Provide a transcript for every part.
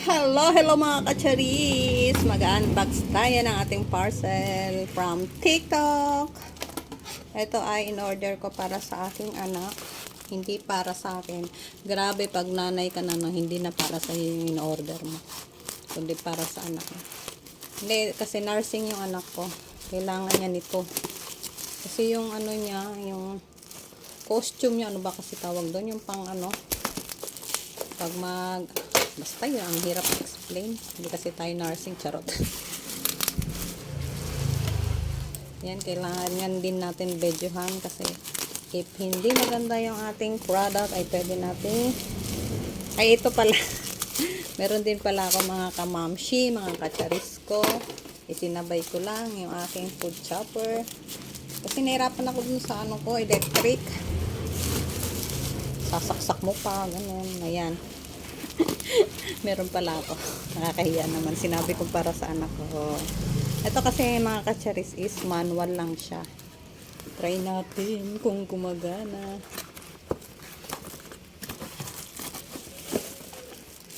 Hello mga kacharis! Mag-unbox tayo ng ating parcel from TikTok. Ito ay in-order ko para sa aking anak. Hindi para sa akin. Grabe pag nanay ka na no, hindi na para sa yung in-order mo. Kundi para sa anak mo. Hindi, kasi nursing yung anak ko. Kailangan niya nito. Kasi yung ano niya, yung costume niya, ano ba kasi tawag doon? Yung pang ano, pag basta yun, ang hirap explain. Hindi kasi tayo nursing, charot. Yan, kailangan yan din natin videohan kasi if hindi maganda yung ating product, ay pwede natin, ay ito pala. Meron din pala ako mga kamamshi, mga kacharis ko. Isinabay ko lang yung aking food chopper. Kasi nahirapan ako dun sa ano ko, electric. Sasaksak mo pa, ganun. Ayan. Meron pala ako. Nakakahiya naman. Sinabi ko para sa anak ko. Ito kasi mga kacharis is manual lang siya. Try natin kung gumagana.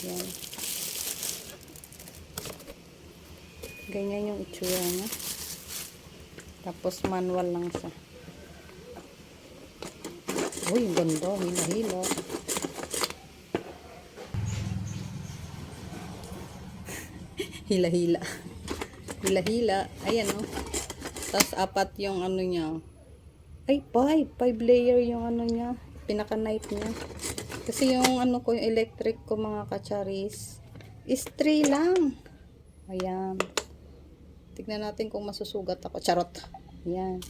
Yan. Ganyan yung itsura niya. Tapos manual lang siya. Uy, ganda. Hila-hila. Hila-hila. Hila-hila. Ayan, oh. Tapos, apat yung ano niya. Ay, 5 layer yung ano niya. Pinaka-knife niya. Kasi yung ano ko, yung electric ko, mga kacharis, is 3 lang. Ayan. Tignan natin kung masusugat ako. Charot. Ayan.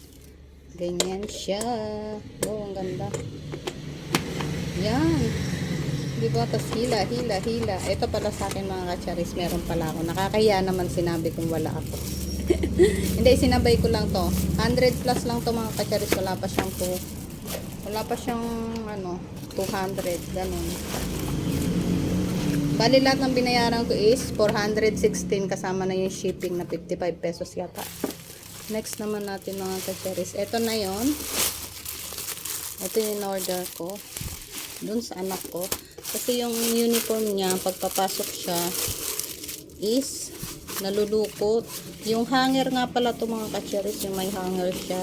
Ganyan siya. Oh, ang ganda. Ayan. Diba? Tapos hila. Ito pala sa akin mga kacharis. Meron pala ako. Nakakahiya naman sinabi kung wala ako. Hindi, sinabay ko lang to. 100 plus lang to mga kacharis. Wala pa siyang ano, 200. Ganun. Bali lahat ng binayaran ko is 416 kasama na yung shipping na 55 pesos yata. Next naman natin mga kacharis. Ito na yon. Ito yung order ko. Dun sa anak ko. Kasi yung uniform niya, pagpapasok siya, is nalulukot. Yung hanger nga pala to mga kacharis, yung may hanger siya.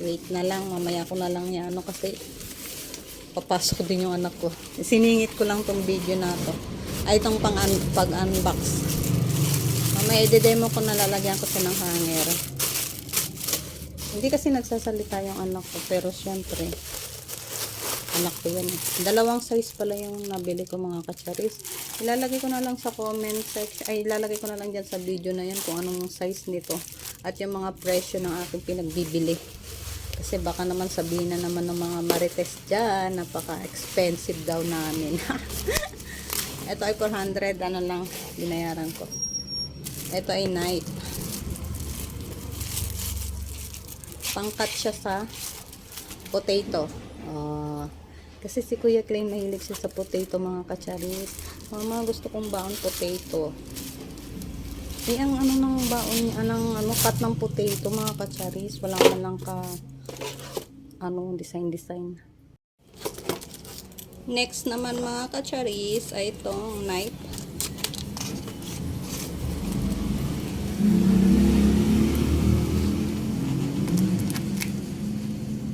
Wait na lang, mamaya ko na lang yan. Ano kasi, papasok din yung anak ko. Siningit ko lang tong video na to. Ay, itong pag-unbox. Mamaya i-demo ko na, lalagyan ko siya ng hanger. Hindi kasi nagsasalita yung anak ko, pero syempre, anak ko yan. Dalawang size pala yung nabili ko mga kacharis. Ilalagay ko na lang sa comment section. Ay, ilalagay ko na lang dyan sa video na yan kung anong size nito. At yung mga presyo ng aking pinagbibili. Kasi baka naman sabihin na naman ng mga marites dyan. Napaka-expensive daw namin. Ito ay 400. Ano lang binayaran ko. Ito ay knife. Pangkat siya sa potato. Kasi si Kuya Klein mahilig siya sa potato mga kacharis. Mama, gusto kong baon potato. Eh, ang ano ng baon niya, ano, cut ng potato mga kacharis. Wala man lang design. Next naman mga kacharis ay itong knife.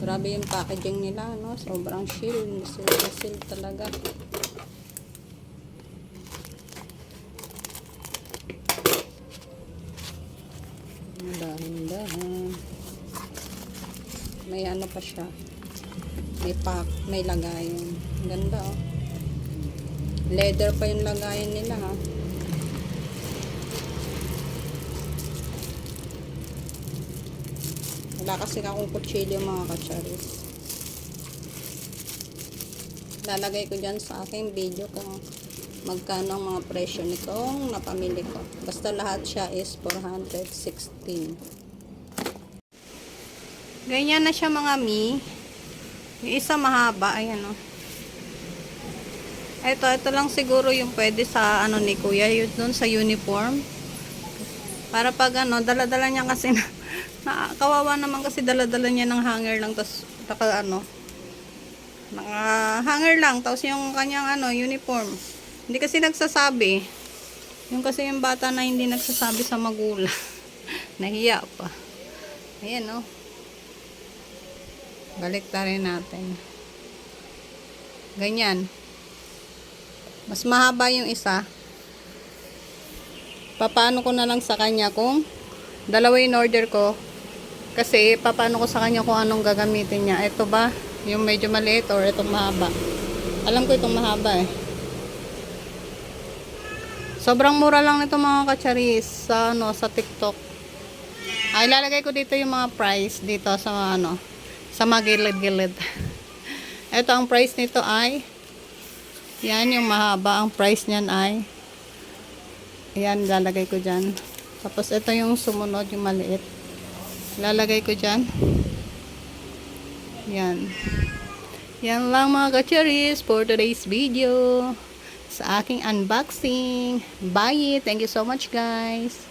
Grabe yung packaging nila, no? Sobrang seal talaga. Dahan-dahan. May ano pa siya. May pack, may lagayan. Ganda, oh. Leather pa yung lagayan nila, ha. Wala kasi akong kutsilyo mga kacharis. Lalagay ko dyan sa aking video kung magkano ang mga presyo nitong napamili ko. Basta lahat siya is 416. Ganyan na siya mga mi. Yung isa mahaba. Ayan o. Ito lang siguro yung pwede sa ano ni Kuya. Yun dun sa uniform. Para pag ano, dala-dala niya kasi kawawa naman kasi dala-dala niya ng hanger lang. Tapos hanger lang. Tapos yung kanyang ano, uniform. Hindi kasi nagsasabi. Yung kasi yung bata na hindi nagsasabi sa magulang. Nahiya pa. Ayan, oh. Balik na rin natin. Ganyan. Mas mahaba yung isa. Papaano ko na lang sa kanya kung dalawa yung order ko. Kasi papaano ko sa kanya kung anong gagamitin niya. Ito ba? Yung medyo maliit or itong mahaba? Alam ko itong mahaba eh. Sobrang mura lang nito mga kacharis sa sa TikTok. Ay ilalagay ko dito yung mga price dito sa sa mga gilid-gilid. Ito ang price nito ay yan yung mahaba. Ang price niyan ay yan, lalagay ko dyan. Tapos ito yung sumunod, yung maliit. Lalagay ko dyan. Yan. Yan lang mga kacharis for today's video. Sa aking unboxing. Bye! Thank you so much guys!